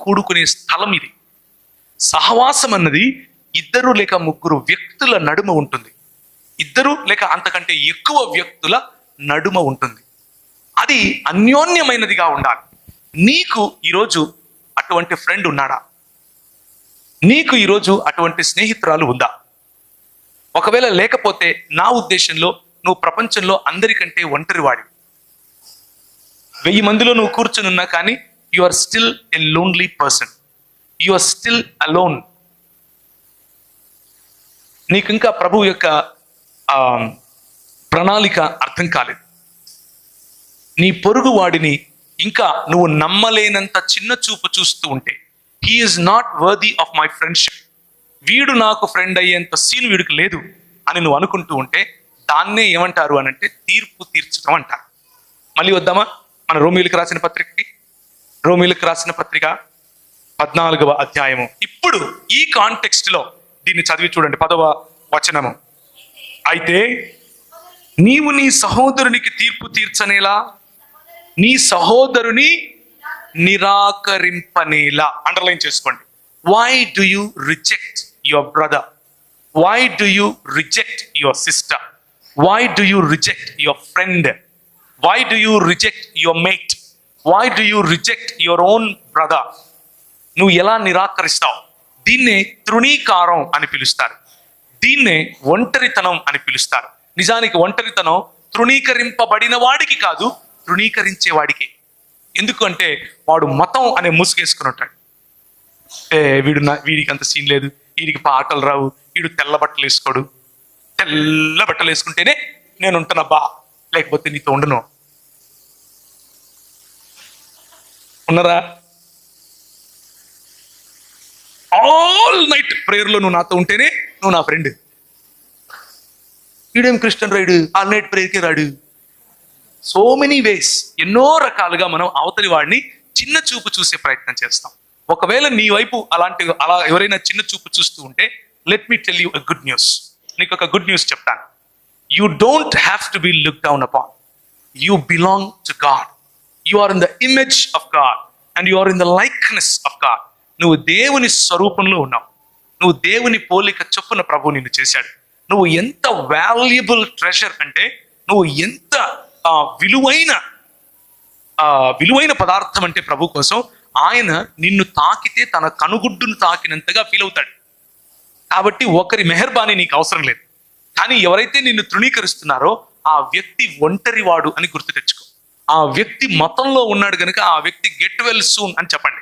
కూడుకునే స్థలం ఇది. సహవాసం అన్నది ఇద్దరు లేక ముగ్గురు వ్యక్తుల నడుమ ఉంటుంది. ఇద్దరు లేక అంతకంటే ఎక్కువ వ్యక్తుల నడుమ ఉంటుంది. అది అన్యోన్యమైనదిగా ఉండాలి. నీకు ఈరోజు అటువంటి ఫ్రెండ్ ఉన్నాడా? నీకు ఈరోజు అటువంటి స్నేహితురాలు ఉందా? ఒకవేళ లేకపోతే నా ఉద్దేశంలో నువ్వు ప్రపంచంలో అందరికంటే ఒంటరివాడి. 1000 మందిలో నువ్వు కూర్చుని ఉన్నా కానీ you are still a lonely person. You are still alone. నీకు ఇంకా ప్రభు యొక్క ప్రణాళిక అర్థం కాలేదు. నీ పొరుగు వాడిని ఇంకా నువ్వు నమ్మలేనంత చిన్న చూపు చూస్తూ ఉంటే, he is not worthy of my friendship, వీడు నాకు ఫ్రెండ్ అయ్యేంత సీన్ వీడికి లేదు అని నువ్వు అనుకుంటూ ఉంటే దాన్నే ఏమంటారు అని అంటే తీర్పు తీర్చడం అంటారు. మళ్ళీ వద్దామా మన రోమీయులకు రాసిన పత్రికకి? రోమీయులకు రాసిన పత్రిక 14వ అధ్యాయము. ఇప్పుడు ఈ కాంటెక్స్ట్ లో దీన్ని చదివి చూడండి. 10వ వచనము. అయితే నీవు నీ సహోదరునికి తీర్పు తీర్చనేలా, నీ సహోదరుని నిరాకరింపనేలా. అండర్లైన్ చేసుకోండి. Why do you reject your brother? Why do you reject your sister? Why do you reject your friend? Why do you reject your mate? Why do you reject your own brother? నువ్వు ఎలా నిరాకరిస్తావు? దీన్నే తృణీకారం అని పిలుస్తారు. దీన్నే ఒంటరితనం అని పిలుస్తారు. నిజానికి ఒంటరితనం తృణీకరింపబడిన వాడికి కాదు, తృణీకరించే వాడికి. ఎందుకు అంటే వాడు మతం అనే ముసుగేసుకుని ఉంటాడు. వీడికి అంత సీన్ లేదు, వీడికి పాటలు రావు, వీడు తెల్ల బట్టలు వేసుకోడు, తెల్ల బట్టలు వేసుకుంటేనే నేను ఉంటున్నాబ్బా, లేకపోతే నీతో ఉండను. ఉన్నారా? ఆల్ నైట్ ప్రేయర్లో నువ్వు నాతో ఉంటేనే నువ్వు నా ఫ్రెండ్. వీడేం క్రిస్టియన్ రాడు, ఆల్ నైట్ ప్రేయర్కే రాడు. సో మెనీ వేస్, ఎన్నో రకాలుగా మనం అవతలి వాడిని చిన్న చూపు చూసే ప్రయత్నం చేస్తాం. ఒకవేళ నీ వైపు అలా ఎవరైనా చిన్న చూపు చూస్తూ ఉంటే, let me tell you a good news. నీకు ఒక గుడ్ న్యూస్ చెప్తాను. You don't have to be look down upon. You belong to God. You are in the image of God and you are in the likeness of God. నువ్వు దేవుని స్వరూపంలో ఉన్నావు. నువ్వు దేవుని పోలిక చొప్పున ప్రభు నిన్ను చేశాడు. నువ్వు ఎంత వాల్యుబుల్ ట్రెజర్ అంటే, నువ్వు ఎంత విలువైన పదార్థం అంటే ప్రభు కోసం ఆయన నిన్ను తాకితే తన కనుగుడ్డును తాకినంతగా ఫీల్ అవుతాడు. కాబట్టి ఒకరి మెహర్బానీ నీకు అవసరం లేదు. కానీ ఎవరైతే నిన్ను తృణీకరిస్తున్నారో ఆ వ్యక్తి ఒంటరివాడు అని గుర్తు తెచ్చుకో. ఆ వ్యక్తి మతంలో ఉన్నాడు కనుక ఆ వ్యక్తి గెట్ వెల్ సూన్ అని చెప్పండి.